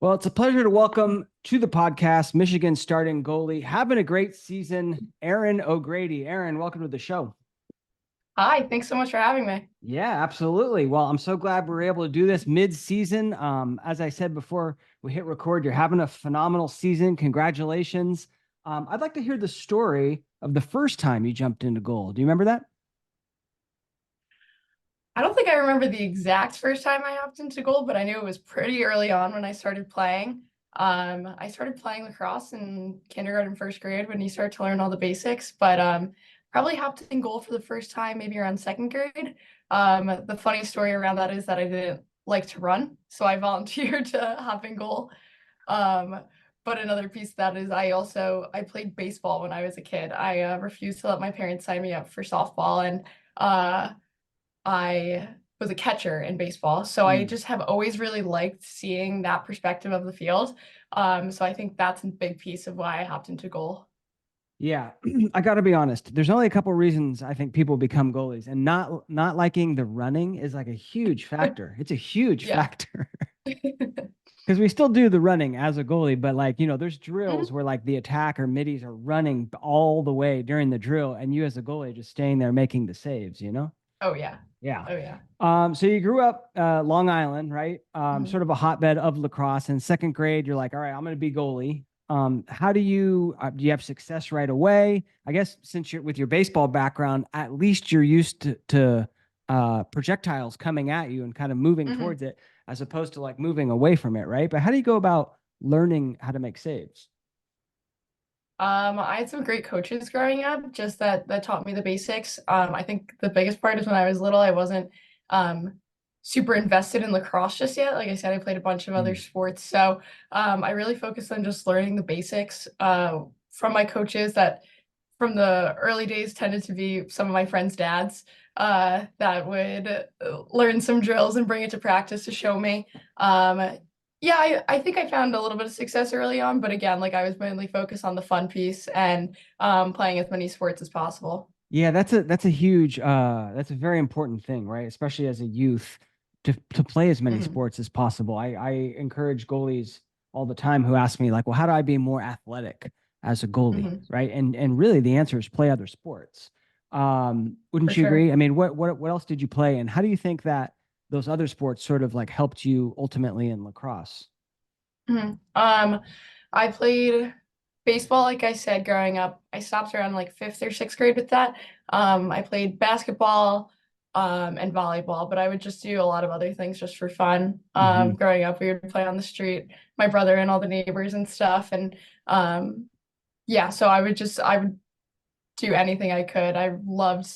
Well, it's a pleasure to welcome to the podcast Michigan starting goalie, having a great season, Erin O'Grady. Erin, welcome to the show. Hi, thanks so much for having me. Yeah, absolutely. Well, I'm so glad we're able to do this mid-season. As I said before we hit record, you're having a phenomenal season. Congratulations. I'd like to hear the story of the first time you jumped into goal. Do you remember that? I don't think I remember the exact first time I hopped into goal, but I knew it was pretty early on when I started playing. I started playing lacrosse in kindergarten, first grade when you start to learn all the basics, but probably hopped in goal for the first time maybe around second grade. The funny story around that is that I didn't like to run, so I volunteered to hop in goal. Um, but another piece of that is I played baseball when I was a kid. I refused to let my parents sign me up for softball, and I was a catcher in baseball. So I Mm. just have always really liked seeing that perspective of the field. So I think that's a big piece of why I hopped into goal. Yeah, I got to be honest. There's only a couple reasons I think people become goalies, and not liking the running is like a huge factor. It's a huge Yeah. factor. Because we still do the running as a goalie, but like, there's drills Mhm. where like the attack or middies are running all the way during the drill, and you as a goalie are just staying there making the saves. Oh yeah. Yeah. Oh yeah. So you grew up Long Island, right? Mhm. Sort of a hotbed of lacrosse. In second grade, you're like, all right, I'm going to be goalie. How do you have success right away? I guess since you're with your baseball background, at least you're used to projectiles coming at you and kind of moving Mhm. towards it, as opposed to like moving away from it, right? But how do you go about learning how to make saves? I had some great coaches growing up, just that taught me the basics. I think the biggest part is when I was little, I wasn't um super invested in lacrosse just yet. Like I said, I played a bunch of other Mm. sports. So I really focused on just learning the basics from my coaches that from the early days tended to be some of my friends' dads that would learn some drills and bring it to practice to show me. Um, yeah, I think I found a little bit of success early on, but again, like I was mainly focused on the fun piece and playing as many sports as possible. Yeah, that's a huge that's a very important thing, right? Especially as a youth to play as many Mhm. sports as possible. I encourage goalies all the time who ask me like, well, how do I be more athletic as a goalie, Mhm. right? And really the answer is play other sports. For Wouldn't you sure. agree? I mean, what else did you play, and how do you think that those other sports sort of like helped you ultimately in lacrosse? Mhm. I played baseball, like I said, growing up. I stopped around like fifth or sixth grade with that. I played basketball, and volleyball, but I would just do a lot of other things just for fun. Hmm. Growing up, we would play on the street, my brother and all the neighbors and stuff. And yeah, so I would do anything I could. I loved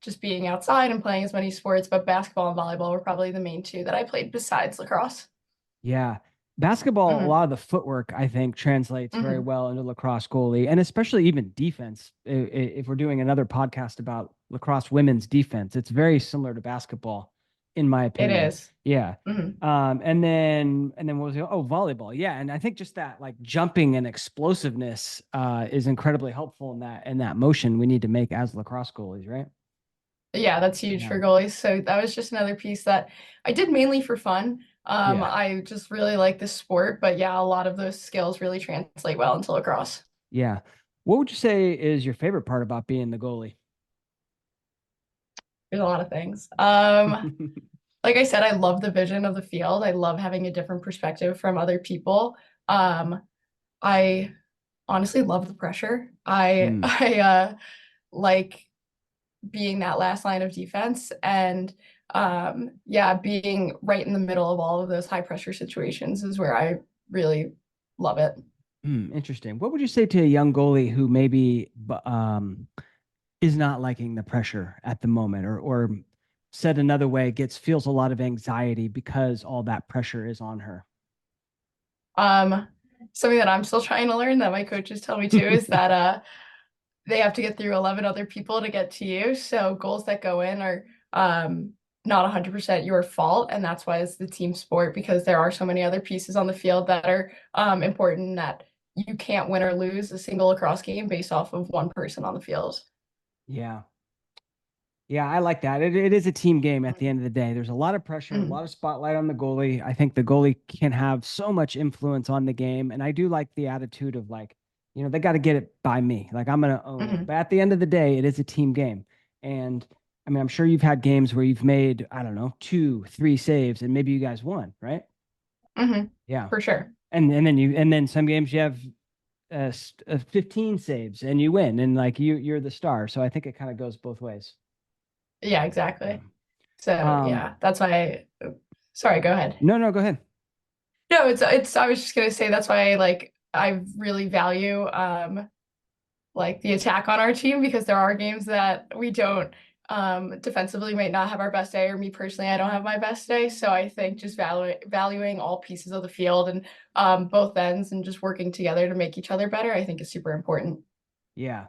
just being outside and playing as many sports, but basketball and volleyball were probably the main two that I played besides lacrosse. Yeah. Basketball, a Hmm. lot of the footwork, I think, translates very Hmm. well into lacrosse goalie, and especially even defense. If we're doing another podcast about lacrosse women's defense, it's very similar to basketball, in my It opinion. is. Yeah. Hmm. And then what was it? Oh, volleyball. Yeah. And I think just that like jumping and explosiveness is incredibly helpful in that motion we need to make as lacrosse goalies, right? Yeah, that's huge Yeah. for goalies. So that was just another piece that I did mainly for fun. Yeah. I just really like the sport, but yeah, a lot of those skills really translate well into lacrosse. Yeah. What would you say is your favorite part about being the goalie? There's a lot of things. Like I said, I love the vision of the field. I love having a different perspective from other people. Um, I honestly love the pressure. I Mm. I like being that last line of defense and yeah, being right in the middle of all of those high pressure situations is where I really love it. Interesting. What would you say to a young goalie who maybe is not liking the pressure at the moment, or said another way, feels a lot of anxiety because all that pressure is on her? Um, Something that I'm still trying to learn that my coaches tell me too is that they have to get through 11 other people to get to you. So goals that go in are not 100% your fault. And that's why it's the team sport because there are so many other pieces on the field that are important that you can't win or lose a single lacrosse game based off of one person on the field. Yeah. Yeah, I like that. It is a team game at the end of the day. There's a lot of pressure, a Mhm. lot of spotlight on the goalie. I think the goalie can have so much influence on the game. And I do like the attitude of like, they got to get it by me. Like I'm going to own it. Mhm. But at the end of the day, it is a team game. And I mean, I'm sure you've had games where you've made, I don't know, two, three saves and maybe you guys won, right? Mhm. Yeah. For sure. And then some games you have 15 saves and you win and like you're the star. So I think it kind of goes both ways. Yeah, Yeah. exactly. So Um, yeah, that's why sorry, go ahead. no, no, go ahead. No, it's I was just gonna say that's why like I really value like the attack on our team because there are games that we don't defensively might not have our best day, or me personally, I don't have my best day. So I think just valuing all pieces of the field and both ends and just working together to make each other better, I think is super important. Yeah.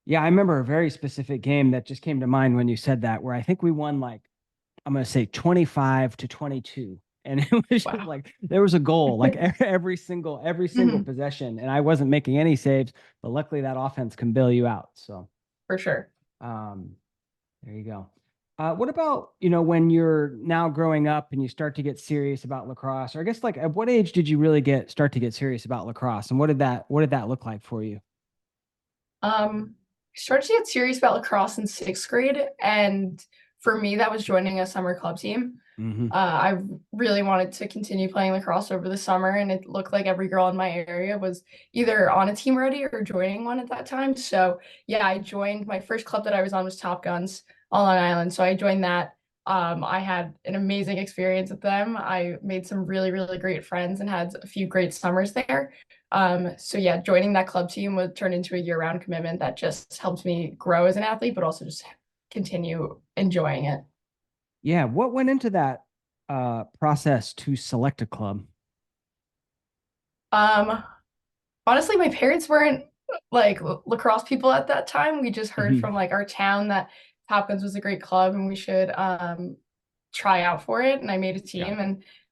Yeah, I remember a very specific game that just came to mind when you said that, where I think we won like, I'm going to say 25-22. And it was just Wow. like there was a goal like every single Mhm. possession, and I wasn't making any saves, but luckily that offense can bail you out. So For sure. um, there you go. What about, when you're now growing up and you start to get serious about lacrosse, or I guess like at what age did you really start to get serious about lacrosse, and what did that look like for you? I started to get serious about lacrosse in sixth grade, and for me, that was joining a summer club team. Hmm. I really wanted to continue playing lacrosse over the summer, and it looked like every girl in my area was either on a team already or joining one at that time. So yeah, I joined. My first club that I was on was Top Guns on Long Island, so I joined that. I had an amazing experience with them. I made some really, really great friends and had a few great summers there. So yeah, joining that club team would turn into a year-round commitment that just helped me grow as an athlete, but also just continue enjoying it. Yeah, what went into that process to select a club? Um, Honestly, my parents weren't like lacrosse people at that time. We just heard Hmm. from like our town that Hopkins was a great club and we should try out for it. And I made a Yeah. team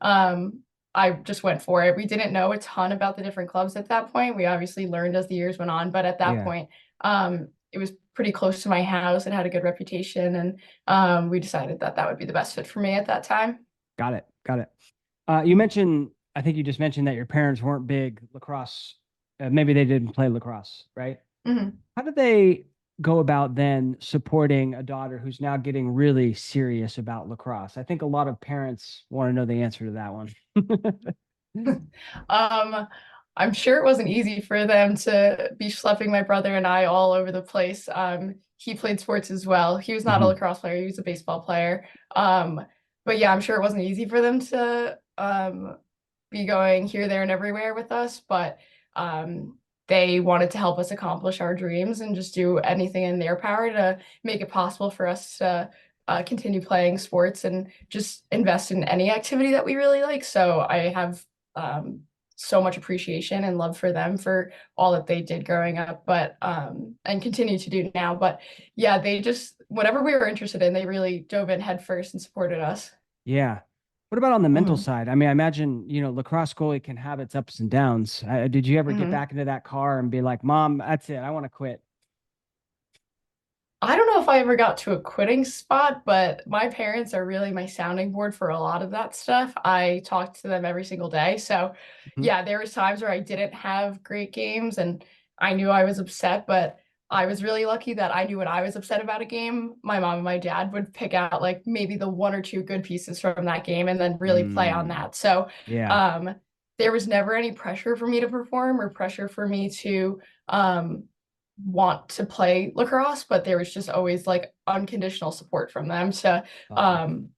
and I just went for it. We didn't know a ton about the different clubs at that point. We obviously learned as the years went on, but at that Yeah. point, it was pretty close to my house. It had a good reputation, and we decided that that would be the best fit for me at that time. Got it. Got it. You mentioned, I think you just mentioned that your parents weren't big lacrosse. Maybe they didn't play lacrosse, right? Mhm. How did they go about then supporting a daughter who's now getting really serious about lacrosse? I think a lot of parents want to know the answer to that one. Um, I'm sure it wasn't easy for them to be schlepping my brother and I all over the place. He played sports as well. He was not a Hmm. lacrosse player, he was a baseball player. But yeah, I'm sure it wasn't easy for them to be going here, there, and everywhere with us, but they wanted to help us accomplish our dreams and just do anything in their power to make it possible for us to continue playing sports and just invest in any activity that we really like. So I have um, so much appreciation and love for them for all that they did growing up, but and continue to do now. But yeah, they just whatever we were interested in, they really dove in headfirst and supported us. Yeah. What about on the mental Hmm. side? I mean, I imagine, lacrosse goalie can have its ups and downs. Did you ever get Hmm. back into that car and be like, Mom, that's it. I want to quit? I don't know if I ever got to a quitting spot, but my parents are really my sounding board for a lot of that stuff. I talk to them every single day. So, Mhm. yeah, there was times where I didn't have great games and I knew I was upset, but I was really lucky that I knew when I was upset about a game, my mom and my dad would pick out like maybe the one or two good pieces from that game and then really play on Mm, that. So, yeah. um, there was never any pressure for me to perform or pressure for me to um want to play lacrosse, but there was just always like unconditional support from them to Awesome. um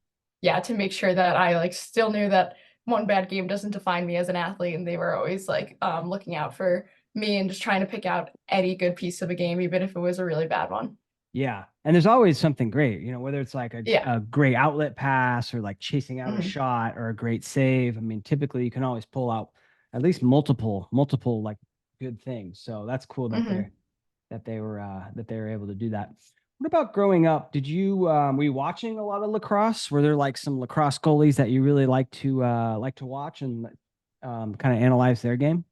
yeah, to make sure that I like still knew that one bad game doesn't define me as an athlete, and they were always like looking out for me and just trying to pick out any good piece of a game even if it was a really bad one. Yeah. And there's always something great, whether it's like a, Yeah. a great outlet pass or like chasing out a Hmm. shot or a great save. I mean, typically you can always pull out at least multiple like good things. So that's cool that Hmm. they were able to do that. What about growing up? Were you watching a lot of lacrosse? Were there like some lacrosse goalies that you really like to watch and kind of analyze their game?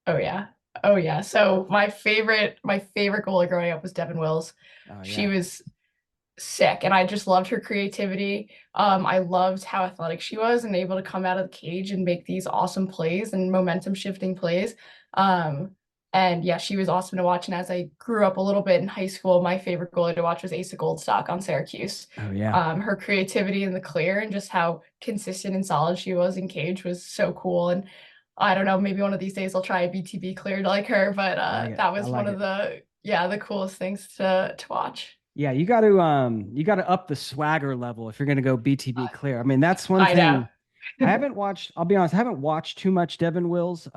Oh yeah. Oh yeah. So my favorite goalie growing up was Devin Wills. Oh She yeah. was sick, and I just loved her creativity. I loved how athletic she was and able to come out of the cage and make these awesome plays and momentum shifting plays. Um, and yeah, she was awesome to watch. And as I grew up a little bit in high school, my favorite goalie to watch was Asa Goldstock on Syracuse. Oh yeah. Her creativity in the clear and just how consistent and solid she was in cage was so cool. And I don't know, maybe one of these days I'll try a BTB cleared like her, but I like it. that I was one like of it. the coolest things to watch. Yeah, you got to up the swagger level if you're going to go BTB clear. I mean, that's one I know. thing I haven't watched. I'll be honest, I haven't watched too much Devin Wills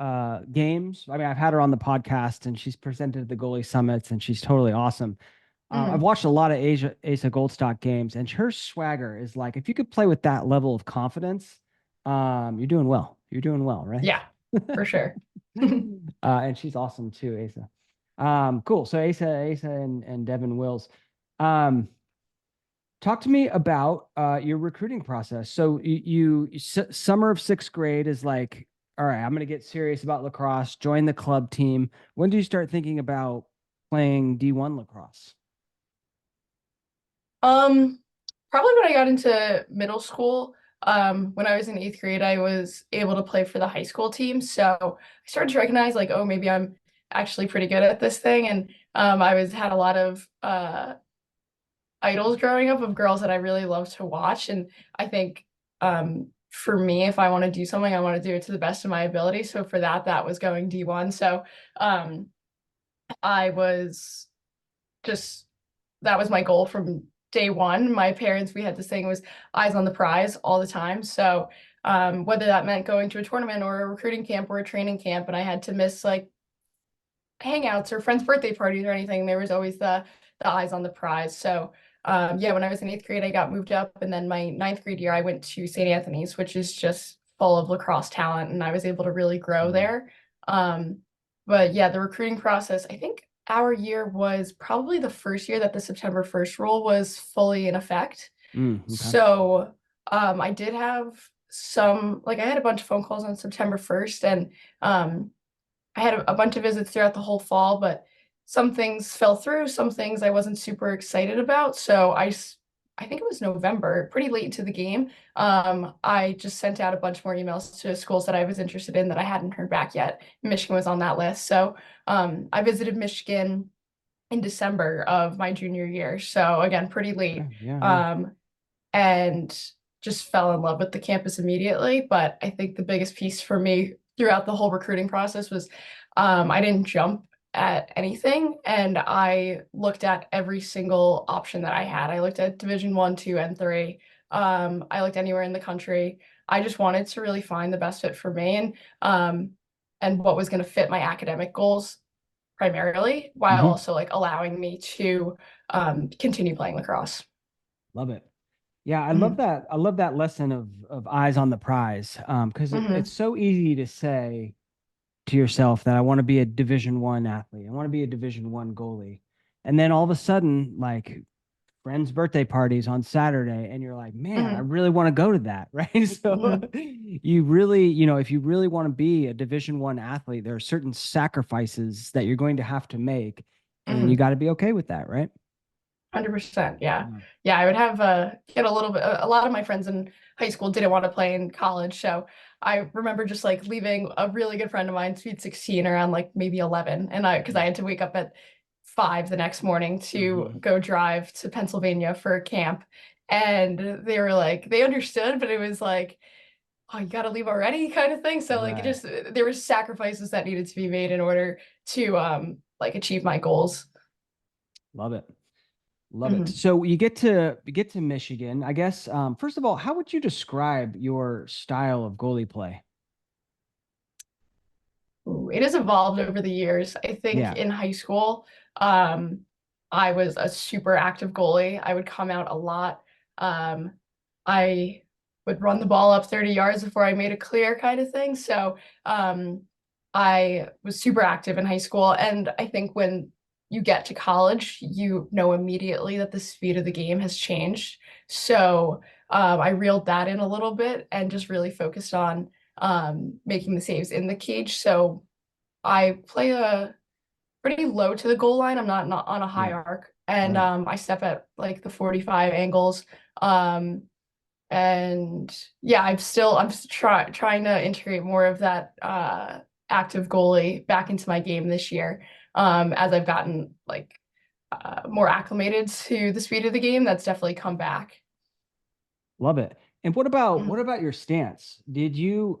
games. I mean, I've had her on the podcast and she's presented at the goalie summits and she's totally awesome. I've Mhm. watched a lot of Asa Goldstock games, and her swagger is like if you could play with that level of confidence, you're doing well. You're doing well, right? Yeah, for sure. And she's awesome too, Asa. Cool. So Asa and Devin Wills. Um, Talk to me about your recruiting process. So summer of sixth grade is like, all right, I'm going to get serious about lacrosse, join the club team. When do you start thinking about playing D1 lacrosse? Um, Probably when I got into middle school, when I was in eighth grade, I was able to play for the high school team. So I started to recognize like, oh, maybe I'm actually pretty good at this thing. And I was had a lot of idols growing up of girls that I really love to watch. And I think for me, if I want to do something, I want to do it to the best of my ability. So for that, that was going D1. So um, I was just that was my goal from day one. My parents, we had this thing was eyes on the prize all the time. So whether that meant going to a tournament or a recruiting camp or a training camp, and I had to miss like hangouts or friends' birthday parties or anything, there was always the eyes on the prize. So yeah, when I was in eighth grade, I got moved up, and then my ninth grade year, I went to St. Anthony's, which is just full of lacrosse talent, and I was able to really grow Mhm. there. Um, but yeah, the recruiting process, I think our year was probably the first year that the September 1st rule was fully in effect. Okay. So I did have I had a bunch of phone calls on September 1st, and um, I had a bunch of visits throughout the whole fall, but some things fell through, some things I wasn't super excited about. So I think it was November, pretty late into the game. I just sent out a bunch more emails to schools that I was interested in that I hadn't heard back yet. Michigan was on that list. So I visited Michigan in December of my junior year. So again, pretty late. Okay. Yeah. Yeah. Um, and just fell in love with the campus immediately. But I think the biggest piece for me throughout the whole recruiting process was I didn't jump at anything, and I looked at every single option that I had. I looked at Division One, Two, and Three. I looked anywhere in the country. I just wanted to really find the best fit for me and what was going to fit my academic goals primarily, while Hmm. also like allowing me to continue playing lacrosse. Love it. Yeah, I love Mhm. that. I love that lesson of eyes on the prize. Because it's Mhm. so easy to say to yourself that I want to be a Division 1 athlete. I want to be a Division 1 goalie. And then all of a sudden, like friends' birthday parties on Saturday, and you're like, man, I Mhm. really want to go to that. Right. So Mhm. you really, if you really want to be a Division 1 athlete, there are certain sacrifices that you're going to have to make. And you Mhm. got to be okay with that, right? 100%. Yeah. Yeah. Yeah. I would have get a little bit, a lot of my friends in high school didn't want to play in college. So I remember just like leaving a really good friend of mine, sweet 16, around like maybe 11. And because I Yeah. had to wake up at 5 the next morning to Mhm. go drive to Pennsylvania for a camp. And they were like, they understood, but it was like, oh, you got to leave already kind of thing. So like it Right. just, there were sacrifices that needed to be made in order to like achieve my goals. Love it. Love it. Mhm. So you get to Michigan. I guess first of all, how would you describe your style of goalie play? Ooh, it has evolved over the years. I think Yeah. in high school, um, I was a super active goalie. I would come out a lot. Um, I would run the ball up 30 yards before I made a clear kind of thing. So I was super active in high school. And I think when you get to college, you know immediately that the speed of the game has changed. So I reeled that in a little bit and just really focused on making the saves in the cage. So I play a pretty low to the goal line. I'm not on a high Yeah. arc and Right. I step at like the 45 angles. Um, and yeah, trying to integrate more of that active goalie back into my game this year. As I've gotten like more acclimated to the speed of the game, that's definitely come back. Love it. And what about Mhm. your stance? Did you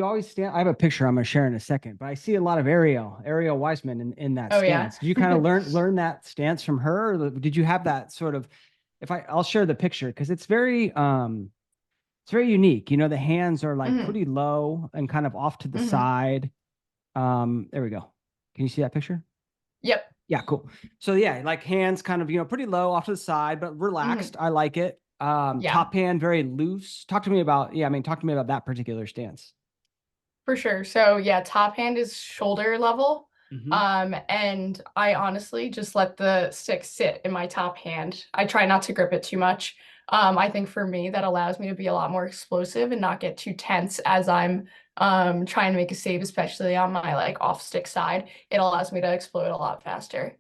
always stand? I have a picture I'm gonna share in a second, but I see a lot of Ariel Wiseman in that Oh yeah. stance. Did you kind of learn that stance from her? Or did you have that sort of, I'll share the picture because it's very unique. You know, the hands are like Mhm. pretty low and kind of off to the Mhm. side. There we go. Can you see that picture? Yep. Yeah, cool. So yeah, like hands kind of, pretty low off to the side, but Mhm. relaxed. I like it. Yeah. Top hand very loose. Talk to me about that particular stance. For sure. So yeah, top hand is shoulder level. Hmm. And I honestly just let the stick sit in my top hand. I try not to grip it too much. I think for me that allows me to be a lot more explosive and not get too tense as I'm trying to make a save, especially on my like off stick side. It allows me to explode a lot faster.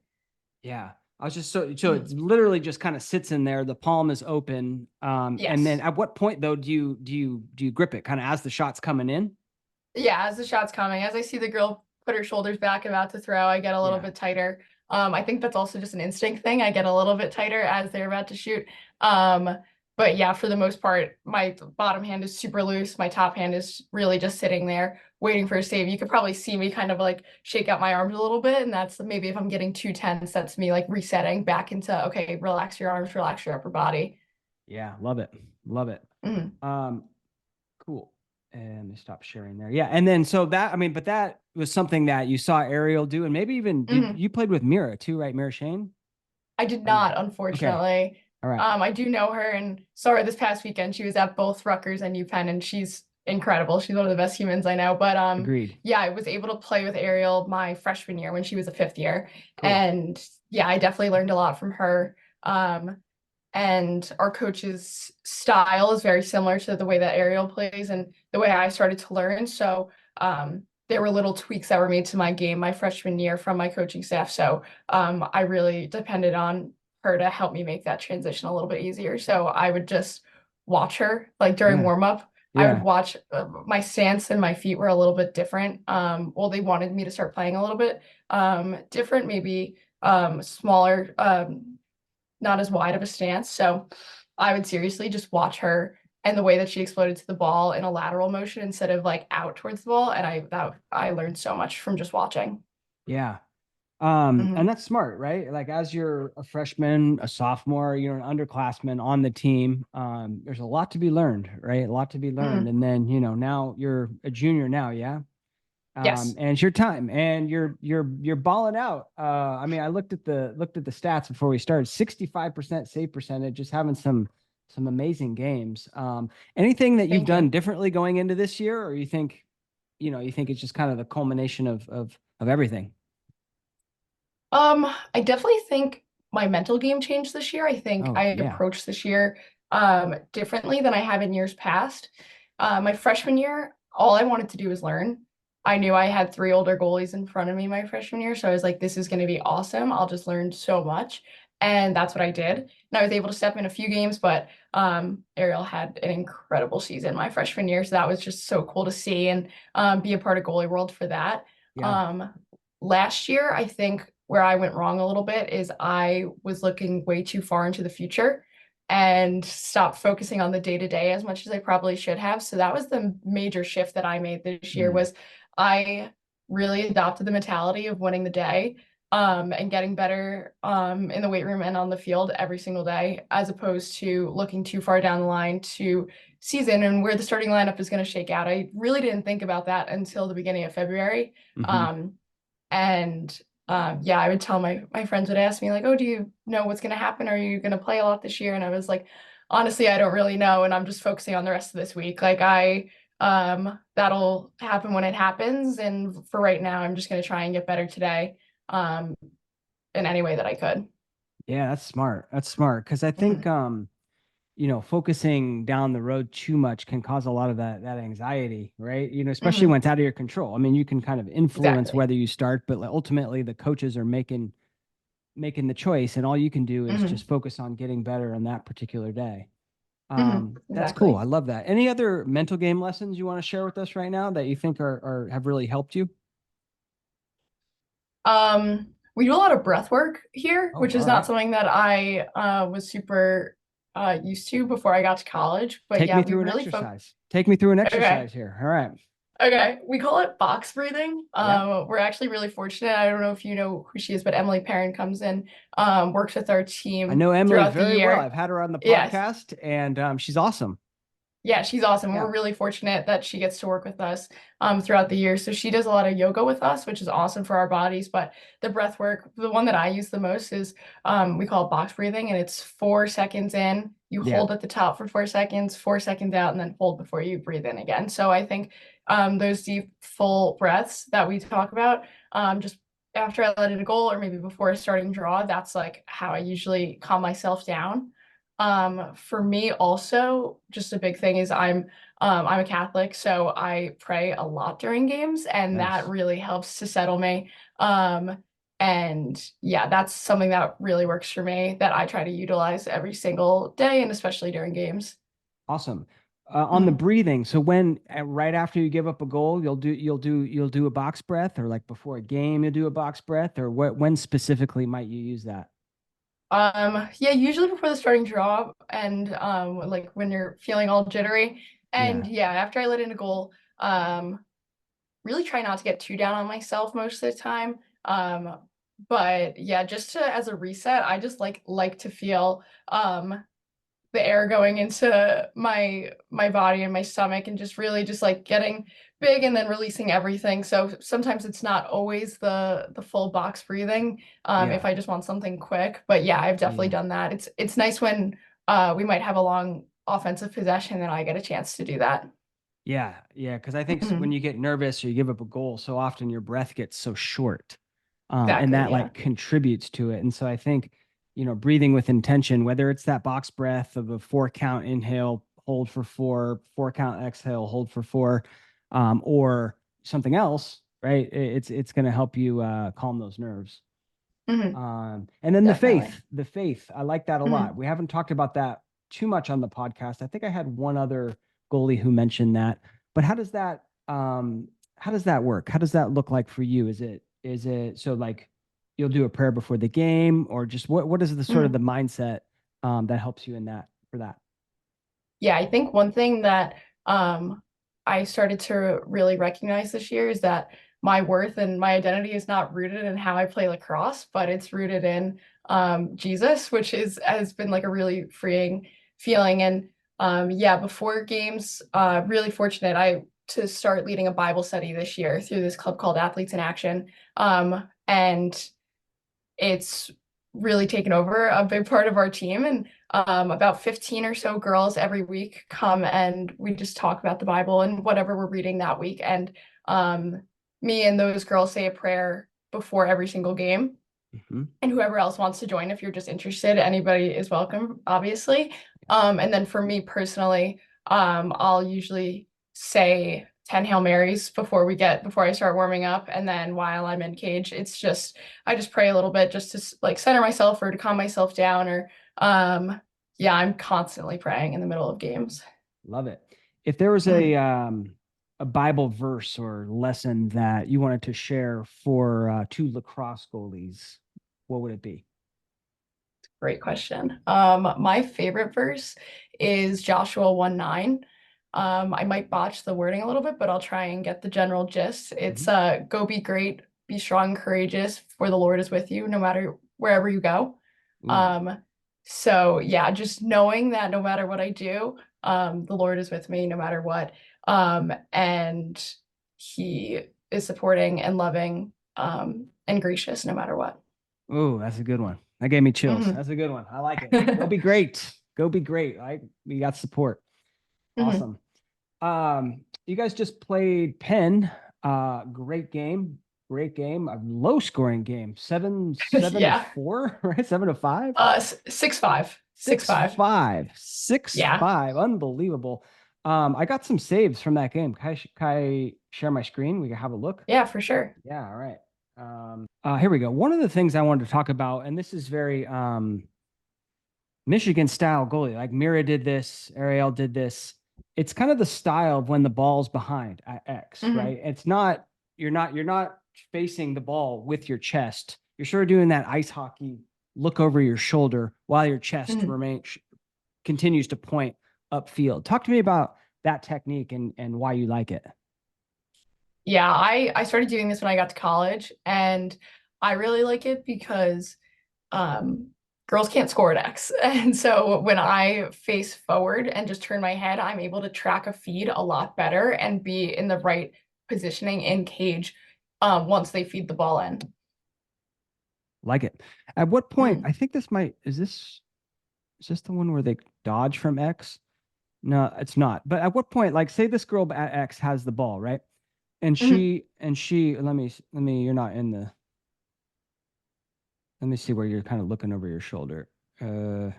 Yeah. I was just so Mhm. it's literally just kind of sits in there. The palm is open. And then Yes. at what point though do you grip it kind of as the shot's coming in? Yeah, as the shot's coming, as I see the girl put her shoulders back about to throw, I get a little Yeah. bit tighter. I think that's also just an instinct thing. I get a little bit tighter as they're about to shoot. Um, but yeah, for the most part, my bottom hand is super loose. My top hand is really just sitting there waiting for a save. You could probably see me kind of like shake out my arms a little bit, and that's maybe if I'm getting too tense, that's me like resetting back into okay, relax your arms, relax your upper body. Yeah. Love it. Love it. Mhm. Um, Cool. And let me stop sharing there. Yeah. And then so that, but that was something that you saw Ariel do, and maybe even did Mhm. you played with Mira too, right? Mira Shane? I did Or not, okay. unfortunately. All right. I do know her and saw her this past weekend. She was at both Rutgers and UPenn, and she's incredible. She's one of the best humans I know. But Agreed. yeah, I was able to play with Ariel my freshman year when she was a fifth year, Cool. and yeah, I definitely learned a lot from her. Um, and our coach's style is very similar to the way that Ariel plays and the way I started to learn. So there were little tweaks that were made to my game my freshman year from my coaching staff. So I really depended on her to help me make that transition a little bit easier. So I would just watch her like during Yeah. warm up. I would Yeah. watch my stance and my feet were a little bit different. Well, they wanted me to start playing a little bit different, maybe smaller, not as wide of a stance. So I would seriously just watch her and the way that she exploded to the ball in a lateral motion instead of like out towards the ball. And I learned so much from just watching. Yeah. And Hmm. that's smart, right? Like as you're a freshman, a sophomore, you're an underclassman on the team. There's a lot to be learned, right? A lot to be learned. Hmm. And then, now you're a junior now, yeah. Yes. And it's your time, and you're balling out. I looked at the stats before we started. 65% save percentage, just having some amazing games. Anything that you've Thank done you. differently going into this year, or you think it's just kind of the culmination of everything? I definitely think my mental game changed this year. I think Oh I yeah, approached this year differently than I have in years past. My freshman year, all I wanted to do was learn. I knew I had three older goalies in front of me my freshman year, so I was like, this is going to be awesome. I'll just learn so much. And that's what I did. And I was able to step in a few games, but Ariel had an incredible season my freshman year. So that was just so cool to see and be a part of goalie world for that. yeah, Um, Last year, I think where I went wrong a little bit is I was looking way too far into the future and stopped focusing on the day to day as much as I probably should have. So that was the major shift that I made this year mm, was I really adopted the mentality of winning the day and getting better in the weight room and on the field every single day, as opposed to looking too far down the line to season and where the starting lineup is going to shake out. I really didn't think about that until the beginning of February. hmm, Um, and yeah, I would tell my friends would ask me like, "Oh, do you know what's going to happen? Are you going to play a lot this year?" And I was like, "Honestly, I don't really know, and I'm just focusing on the rest of this week. Like that'll happen when it happens, and for right now, I'm just going to try and get better today, um, in any way that I could." yeah. That's smart. That's smart because I think Mhm. focusing down the road too much can cause a lot of that anxiety, right? Especially when Mhm. it's out of your control. I mean, you can kind of influence Exactly. whether you start, but like, ultimately the coaches are making the choice, and all you can do is Hmm. just focus on getting better on that particular day. Hmm. That's cool. Exactly. I love that. Any other mental game lessons you want to share with us right now that you think are have really helped you? We do a lot of breath work here, Oh, which all is not right. something that I was super used to before I got to college. But Take yeah, me we through an really focus. exercise. Take me through an Okay. exercise here. All right. Okay, we call it box breathing. Yeah. We're actually really fortunate. I don't know if you know who she is, but Emily Perrin comes in, works with our I team know Emily throughout the very well. year. I've had her on the Yes, podcast, and she's awesome. yeah, she's awesome. Yeah. We're really fortunate that she gets to work with us throughout the year. So she does a lot of yoga with us, which is awesome for our bodies. But the breath work, the one that I use the most is we call it box breathing, and it's 4 seconds in. You Yeah. hold at the top for 4 seconds, 4 seconds out, and then hold before you breathe in again. So I think those deep, full breaths that we talk about, just after I let in a goal or maybe before starting draw, that's like how I usually calm myself down. For me also, just a big thing is I'm a Catholic, so I pray a lot during games, and that Nice. really helps to settle me. And yeah, that's something that really works for me that I try to utilize every single day and especially during games. Awesome. On the Mhm. breathing, so when right after you give up a goal, you'll do a box breath, or like before a game, you'll do a box breath, or what? When specifically might you use that? Yeah, usually before the starting draw and like when you're feeling all jittery. And Yeah. yeah, after I let in a goal, really try not to get too down on myself most of the time. But yeah, just to as a reset, I just like to feel the air going into my body and my stomach and just really just like getting big and then releasing everything. So sometimes it's not always the full box breathing if Yeah. I just want something quick. But yeah, I've definitely Yeah. done that. It's nice when we might have a long offensive possession and I get a chance to do that. Yeah. Yeah. Because I think when Mhm. you get nervous or you give up a goal, so often your breath gets so short, and Exactly, that yeah. like contributes to it. And so I think, breathing with intention, whether it's that box breath of a 4 count inhale, hold for 4, 4 count exhale, hold for 4, or something else, right? It's going to help you calm those nerves. Mhm. And then the Definitely. faith, the faith, I like that a lot. Mhm. We haven't talked about that too much on the podcast. I think I had one other goalie who mentioned that, but how does that work? How does that look like for you? Is it so like you'll do a prayer before the game, or just what is the sort of the Mhm. mindset that helps you in that for that? Yeah, I think one thing that I started to really recognize this year is that my worth and my identity is not rooted in how I play lacrosse, but it's rooted in Jesus, which is has been like a really freeing feeling. And yeah, before games, really fortunate I to start leading a Bible study this year through this club called Athletes in Action. And it's really taken over a big part of our team. And about 15 or so girls every week come and we just talk about the Bible and whatever we're reading that week. And me and those girls say a prayer before every single game. Hmm. And whoever else wants to join, if you're just interested, anybody is welcome, obviously. And then for me personally, I'll usually say 10 Hail Marys before I start warming up. And then while I'm in cage, I just pray a little bit just to like center myself or to calm myself down or yeah, I'm constantly praying in the middle of games. Love it. If there was Mhm. a Bible verse or lesson that you wanted to share for two lacrosse goalies, what would it be? Great question. My favorite verse is Joshua 1:9. I might botch the wording a little bit, but I'll try and get the general gist. It's Hmm. go be great, be strong, courageous, for the Lord is with you, no matter wherever you go. Ooh. Um, so yeah, just knowing that no matter what I do, the Lord is with me no matter what. And he is supporting and loving, and gracious no matter what. Ooh, that's a good one. That gave me chills. Mhm. That's a good one. I like it. Go be great. Go be great. We got support. Mhm. Awesome. You guys just played Penn. Great game. Great game. A low scoring game. Seven to Yeah. four, right? 7-5. 6-5. Six Six five. five. Six Yeah. five. Unbelievable. I got some saves from that game. Can I share my screen? We can have a look. Yeah, for sure. Yeah, all right. Here we go. One of the things I wanted to talk about, and this is very Michigan style goalie. Like Mira did this, Ariel did this. It's kind of the style of when the ball's behind at X, Mhm. right? It's not you're not facing the ball with your chest. You're sort of doing that ice hockey look over your shoulder while your chest Mhm. continues to point upfield. Talk to me about that technique and why you like it. Yeah, I started doing this when I got to college, and I really like it because um, girls can't score at X. And so when I face forward and just turn my head, I'm able to track a feed a lot better and be in the right positioning in cage once they feed the ball in. Like it. At what point? Mhm. I think this might is this the one where they dodge from X? No, it's not. But at what point, like say this girl at X has the ball, right? Mhm. Let me you're not in the let me see where you're kind of looking over your shoulder. Uh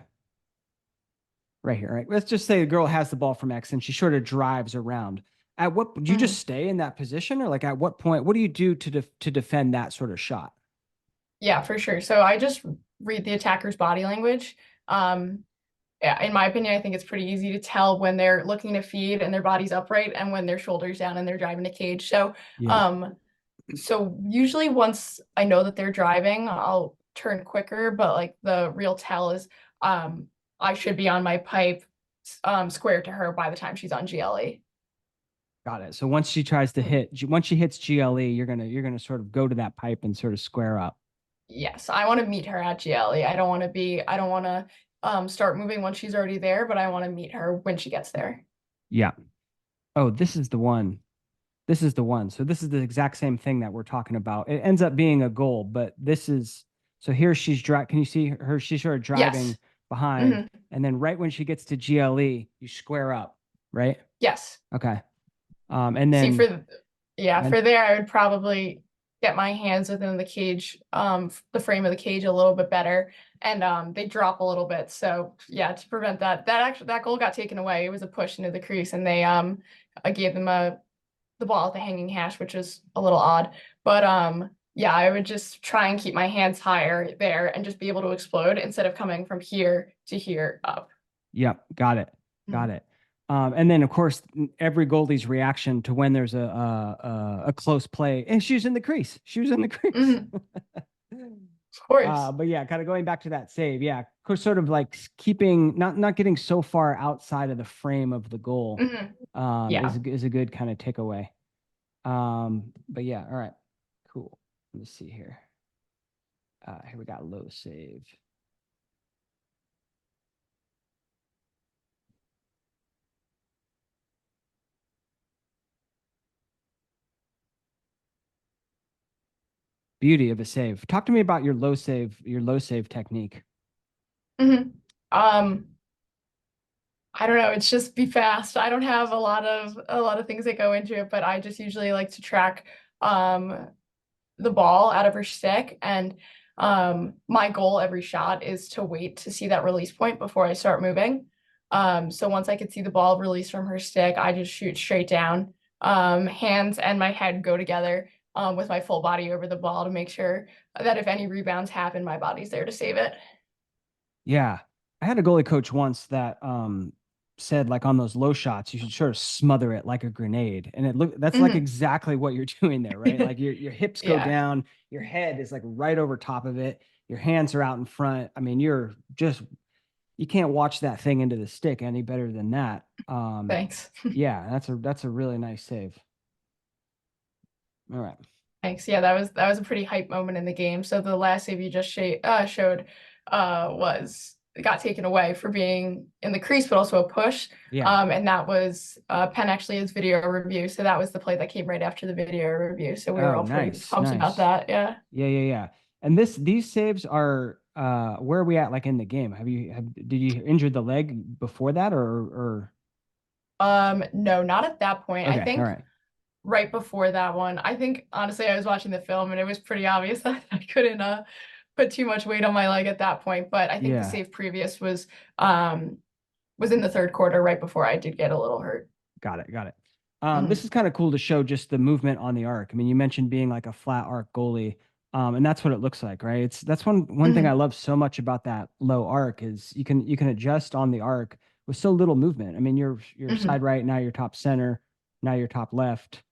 right here, right? Let's just say the girl has the ball from X and she sort of drives around. At what do you just Mhm. stay in that position or like at what point what do you do to defend that sort of shot? Yeah, for sure. So I just read the attacker's body language. Um, yeah, in my opinion, I think it's pretty easy to tell when they're looking to feed and their body's upright and when their shoulders down and they're driving a cage. Yeah. Um, so usually once I know that they're driving, I'll turn quicker, but like the real tell is um I should be on my pipe square to her by the time she's on GLE. Got it. So once she tries to Mm. once she hits GLE, you're gonna sort of go to that pipe and sort of square up. Yes, I want to meet her at GLE. I don't want to start moving when she's already there, but I want to meet her when she gets there. Yeah. Oh, this is the one. This is the one. So this is the exact same thing that we're talking about. It ends up being a goal, but this is so here she's driving. Can you see her? She's sort of driving Yes. behind, Hmm. and then right when she gets to GLE, you square up, right? Yes. Okay. And See, then yeah, and for there, I would probably get my hands within the cage, the frame of the cage a little bit better, and they drop a little bit. So yeah, to prevent that, that goal got taken away. It was a push into the crease, and they I gave them the ball at the hanging hash, which is a little odd. But yeah, I would just try and keep my hands higher there and just be able to explode instead of coming from here to here up. yeah, got it, got Mhm. it. And then of course every goalie's reaction to when there's a close play, and she was in the crease. She was in the crease. Mhm. Of course. But yeah, kind of going back to that save, yeah, sort of like keeping not getting so far outside of the frame of the goal, Mhm. Yeah. is a good kind of takeaway. But yeah, all right, cool. Let me see here. Here we got low save. Beauty of a save. Talk to me about your low save technique. Mhm. Um, I don't know. It's just be fast. I don't have a lot of things that go into it, but I just usually like to track um the ball out of her stick, and my goal every shot is to wait to see that release point before I start moving. So once I could see the ball release from her stick, I just shoot straight down. Hands and my head go together with my full body over the ball to make sure that if any rebounds happen, my body's there to save it. Yeah. I had a goalie coach once that said like on those low shots, you should sort of smother it like a grenade. And that's like Mhm. exactly what you're doing there, right? Like your hips go Yeah, down, your head is like right over top of it, your hands are out in front. I mean, you can't watch that thing into the stick any better than that. thanks. Yeah, that's a really nice save. All right. Thanks. Yeah, that was a pretty hype moment in the game. So the last save you just showed was got taken away for being in the crease, but also a push. Yeah. And that was Penn actually has video review. So that was the play that came right after the video review. So we were Oh, all pretty nice, pumped about nice. that. Yeah. Yeah, yeah, yeah. And these saves are where are we at like in the game? Did you injure the leg before that or No, not at that point. I okay, all think right. right before that one, I think honestly I was watching the film and it was pretty obvious that I couldn't put too much weight on my leg at that point. But I think the Yeah, save previous was in the third quarter right before I did get a little hurt. got it, got it. This Mhm. is kind of cool to show just the movement on the arc. I mean, you mentioned being like a flat arc goalie. And that's what it looks like, right? That's one thing I Mhm, love so much about that low arc is you can adjust on the arc with so little movement. I mean, you're side mhm, right, now you're top center, now you're top left,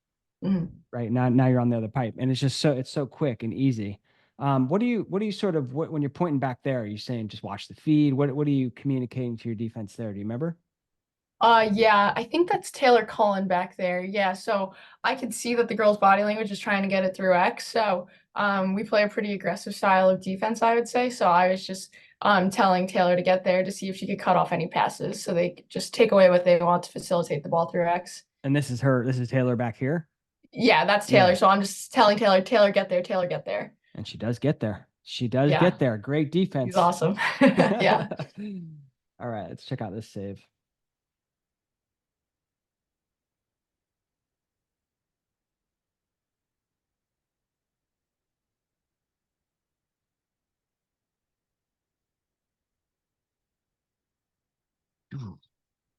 mhm. right? Now you're on the other pipe. And it's so quick and easy. What do you sort of when you're pointing back there, are you saying just watch the feed? What are you communicating to your defense there? Do you remember? Yeah, I think that's Taylor Cullen back there. Yeah, so I could see that the girl's body language is trying to get it through X. So, we play a pretty aggressive style of defense, I would say. So I was just telling Taylor to get there to see if she could cut off any passes so they could just take away what they want to facilitate the ball through X. And this is Taylor back here. Yeah, that's Taylor. Yeah. So I'm just telling Taylor, Taylor, get there, Taylor, get there. And she does get there. She does get Yeah, there. Great he's defense. awesome. All Yeah. right, let's check out this save.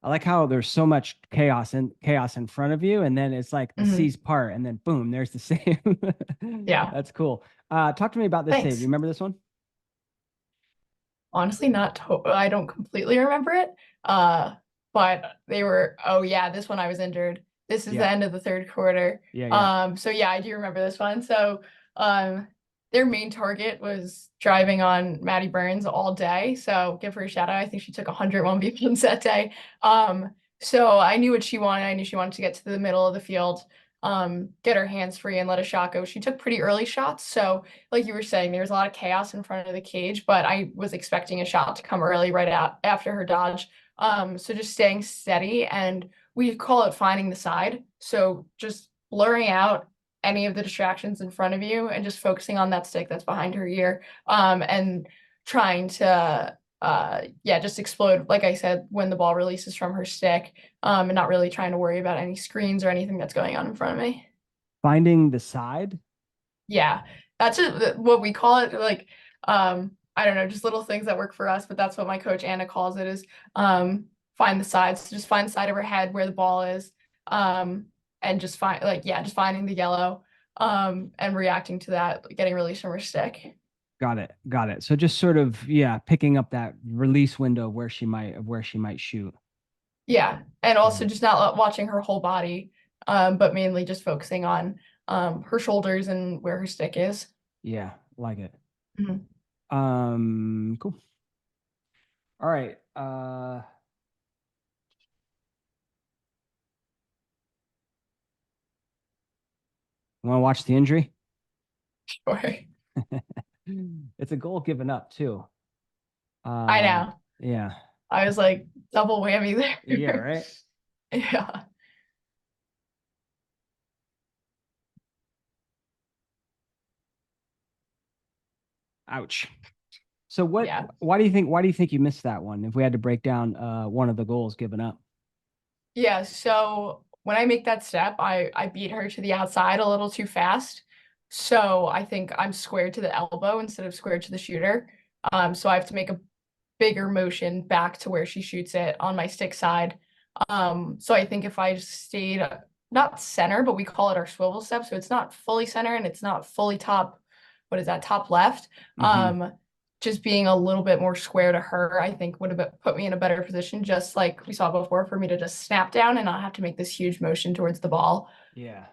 I like how there's so much chaos in front of you, and then it's like the seas Hmm. part, and then boom, there's the save. Yeah. That's cool. Talk to me about this save. You Thanks. remember this one? Honestly, not I don't completely remember it. Uh, but they were, oh yeah, this one I was injured. This is the Yeah, end of the third quarter. yeah. So yeah, I do remember this one. So, um, their main target was driving on Maddie Burns all day. So give her a shout out. I think she took 101 beepins that day. So I knew what she wanted. I knew she wanted to get to the middle of the field, get her hands free and let a shot go. She took pretty early shots. So like you were saying, there was a lot of chaos in front of the cage, but I was expecting a shot to come early right out after her dodge. So just staying steady, and we call it finding the side. So just blurring out any of the distractions in front of you and just focusing on that stick that's behind her ear. And trying to yeah, just explode, like I said, when the ball releases from her stick, and not really trying to worry about any screens or anything that's going on in front of me. Finding the side. Yeah, that's what we call it. Like, I don't know, just little things that work for us, but that's what my coach Anna calls it is find the sides, just find the side of her head where the ball is, um, and just find like yeah, just finding the yellow, and reacting to that, getting released from her stick. Got it. Got it. So just sort of picking up that release window of where she might shoot. Yeah, and also Yeah. just not watching her whole body, but mainly just focusing on her shoulders and where her stick is. Yeah, like it. Mhm. Cool. All right. Want to watch the injury? Sure. It's a goal given up too. I Um, know. yeah. I was like double whammy Yeah, there. right. Yeah. Ouch. So Yeah. why do you think you missed that one? If we had to break down one of the goals given up. Yeah. So when I make that step, I beat her to the outside a little too fast. So I think I'm squared to the elbow instead of squared to the shooter. So I have to make a bigger motion back to where she shoots it on my stick side. So I think if I just stayed not center, but we call it our swivel step. So it's not fully center and it's not fully top, what is that, top left. Hmm. Just being a little bit more square to her, I think would have put me in a better position, just like we saw before, for me to just snap down and not have to make this huge motion towards the ball. Yeah.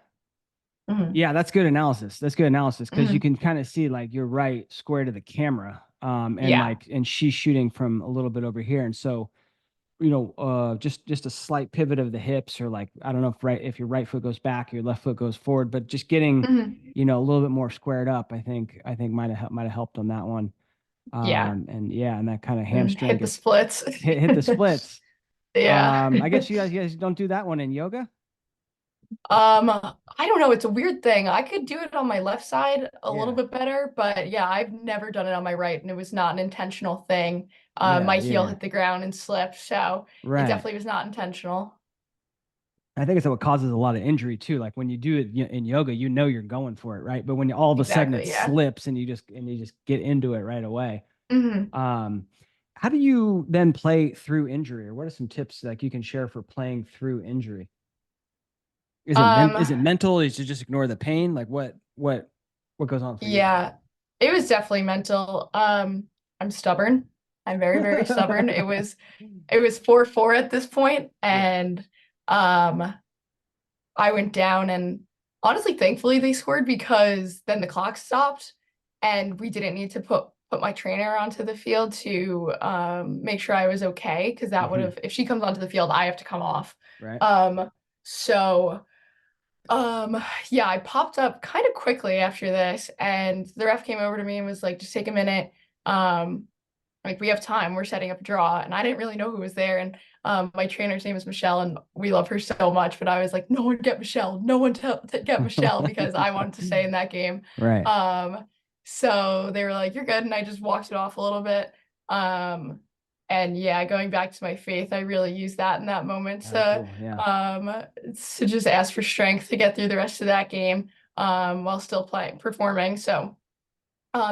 Hmm. Yeah, that's good analysis. That's good analysis because you Hmm. can kind of see like you're right square to the camera. And Yeah. like and she's shooting from a little bit over here. And so, just a slight pivot of the hips or like I don't know if your right foot goes back, your left foot goes forward, but just getting, Hmm. a little bit more squared up, I think might have helped on that one. Yeah. And yeah, and that kind of And hamstring hit the gets splits. hit the splits. Yeah. I guess you guys don't do that one in yoga. I don't know. It's a weird thing. I could do it on my left side a little Yeah, bit better, but yeah, I've never done it on my right, and it was not an intentional thing. yeah, My heel yeah. hit the ground and slipped, so it Right. definitely was not intentional. I think it's what causes a lot of injury too. Like when you do it in yoga, you're going for it, right? But when all of a sudden it Exactly, yeah. slips and you just get into it right away. Hmm. Um, how do you then play through injury, or what are some tips like you can share for playing through injury? Is Um, it mental? Is to just ignore the pain? Like what? What goes on for you? Yeah, it was definitely mental. I'm stubborn. I'm very, very stubborn. It was 4-4 at this point, Yeah. and um I went down, and honestly, thankfully they scored because then the clock stopped and we didn't need to put my trainer onto the field to make sure I was okay, because that would Hmm. have, if she comes onto the field, I have to come off. Right. So yeah, I popped up kind of quickly after this, and the ref came over to me and was like, just take a minute. Um, like we have time, we're setting up a draw. And I didn't really know who was there. And my trainer's name is Michelle, and we love her so much. But I was like, no one get Michelle, no one get Michelle, because I wanted to stay in that game. Right. Um, so they were like, you're good. And I just walked it off a little bit. Um, and yeah, going back to my faith, I really used that in that moment Very cool. Yeah. to just ask for strength to get through the rest of that game while still playing, performing. So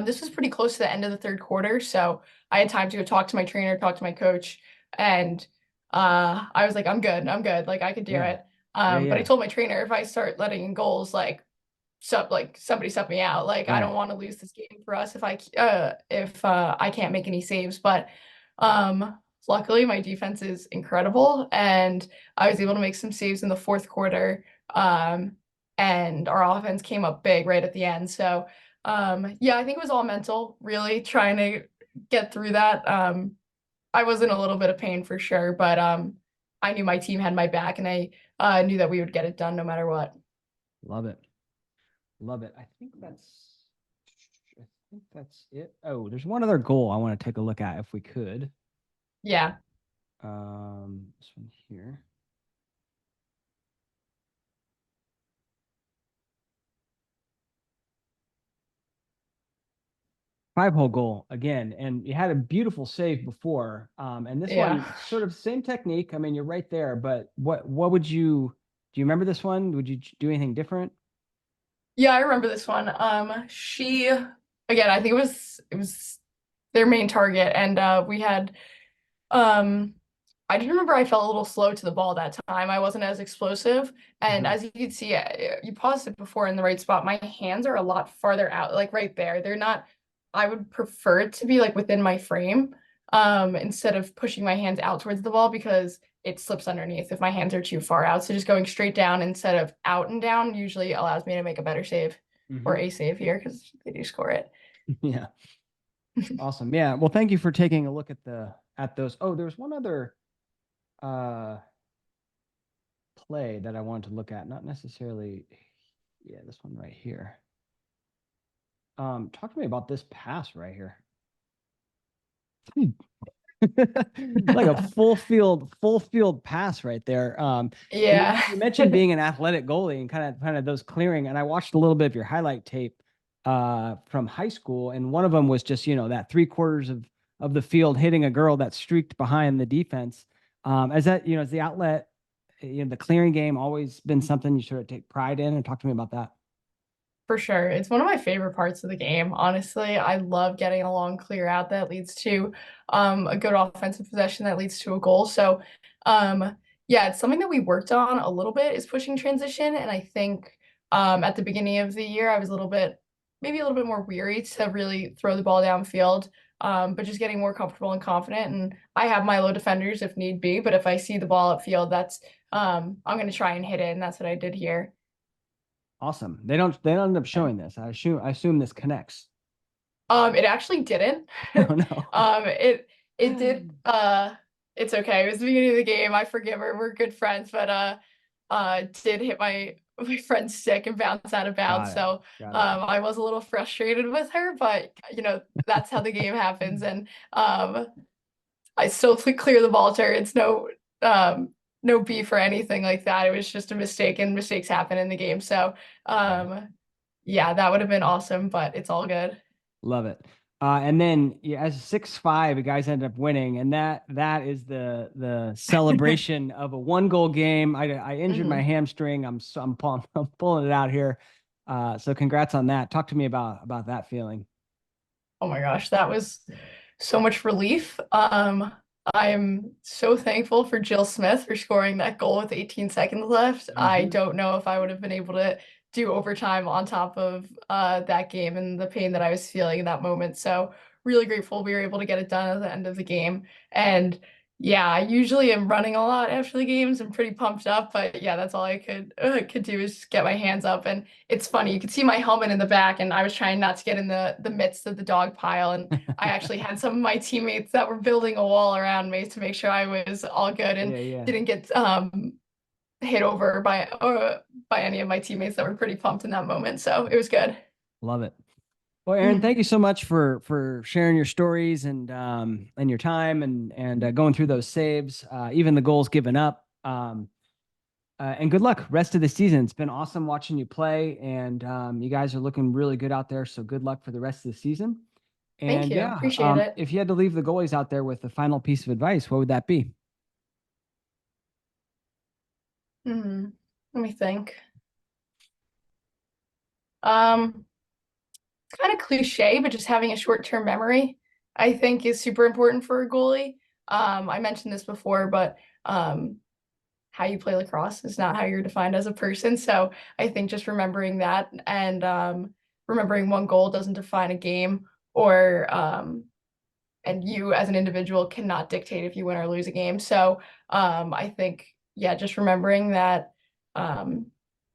this was pretty close to the end of the third quarter, so I had time to go talk to my trainer, talk to my coach, and I was like, I'm good, like I could do Yeah. it. Yeah. But I Yeah. told my trainer, if I start letting in goals, like somebody sub me out. Like I Right. don't want to lose this game for us if I can't make any saves. But luckily my defense is incredible, and I was able to make some saves in the fourth quarter. And our offense came up big right at the end. So yeah, I think it was all mental, really trying to get through that. I was in a little bit of pain for sure, but I knew my team had my back, and I knew that we would get it done no matter what. Love it. Love it. I think that's it. Oh, there's one other goal I want to take a look at if we could. Yeah. This one here. 5-hole goal again, and you had a beautiful save before. And this Yeah. one sort of same technique. I mean, you're right there, but what would you do you remember this one? Would you do anything different? Yeah, I remember this one. She again, I think it was their main target, and we had um I just remember I felt a little slow to the ball that time. I wasn't as explosive, and Hmm. as you can see, you paused it before in the right spot. My hands are a lot farther out, like right there. They're not. I would prefer it to be like within my frame, instead of pushing my hands out towards the ball, because it slips underneath if my hands are too far out. So just going straight down instead of out and down usually allows me to make a better save, or Hmm. a save here, because they do score it. Yeah. Awesome. Yeah. Well, thank you for taking a look at those. Oh, there's one other uh play that I wanted to look at. Not necessarily, yeah, this one right here. Talk to me about this pass right here. Like a full field pass right there. And Yeah. you mentioned being an athletic goalie and kind of those clearing. And I watched a little bit of your highlight tape from high school, and one of them was just that 3/4 of the field hitting a girl that streaked behind the defense. As that is the outlet, the clearing game always been something you sort of take pride in, and talk to me about that. For sure. It's one of my favorite parts of the game. Honestly, I love getting a long clear out that leads to a good offensive possession that leads to a goal. So, yeah, it's something that we worked on a little bit, is pushing transition. And I think at the beginning of the year, I was maybe a little bit more weary to really throw the ball downfield, but just getting more comfortable and confident. And I have my low defenders if need be, but if I see the ball upfield, I'm going to try and hit it. And that's what I did here. Awesome. They don't end up showing this. I assume this connects. It actually didn't. Oh no. It did. It's okay. It was the beginning of the game. I forgive her. We're good friends, but did hit my friend's stick and bounce out of bounds. Got it. So Got it. I was a little frustrated with her, but that's how the game happens. And I still clear the ball to her. It's no beef or anything like that. It was just a mistake, and mistakes happen in the game. So Right. yeah, that would have been awesome, but it's all good. Love it. And then yeah, as 6-5, the guys end up winning, and that is the celebration of a 1-goal game. I injured my Mhm. hamstring. I'm pulling it out here. So congrats on that. Talk to me about that feeling. Oh my gosh, that was so much relief. I am so thankful for Jill Smith for scoring that goal with 18 seconds left. I Hmm. don't know if I would have been able to do overtime on top of that game and the pain that I was feeling in that moment. So really grateful we were able to get it done at the end of the game. And yeah, I usually am running a lot after the games. I'm pretty pumped up, but yeah, that's all I could do is just get my hands up. And it's funny, you could see my helmet in the back, and I was trying not to get in the midst of the dog pile. And I actually had some of my teammates that were building a wall around me to make sure I was all good and Yeah, yeah. didn't get hit over by any of my teammates that were pretty pumped in that moment. So it was good. Love it. Well, Erin, thank you so much for sharing your stories and your time and going through those saves, even the goals given up. And good luck rest of the season. It's been awesome watching you play, and you guys are looking really good out there. So good luck for the rest of the season. Thank And you. yeah, Appreciate it. if you had to leave the goalies out there with a final piece of advice, what would that be? Let me think. Um, Kind of cliche, but just having a short-term memory, I think, is super important for a goalie. I mentioned this before, but how you play lacrosse is not how you're defined as a person. So I think just remembering that and remembering one goal doesn't define a game, or and you as an individual cannot dictate if you win or lose a game. So I think, yeah, just remembering that um,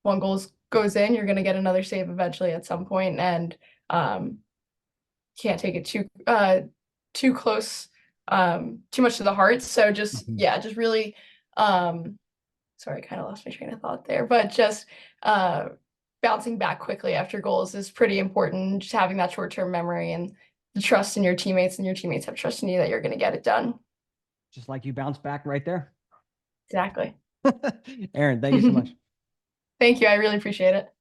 one goes in, you're going to get another save eventually at some point, and um, can't take it too close, too much to the heart. So just, Mhm. yeah, just really sorry, I kind of lost my train of thought there, but just uh, bouncing back quickly after goals is pretty important. Just having that short-term memory and the trust in your teammates, and your teammates have trust in you that you're going to get it done. Just like you bounce back right there. Exactly. Erin, thank you so much. Thank you. I really appreciate it.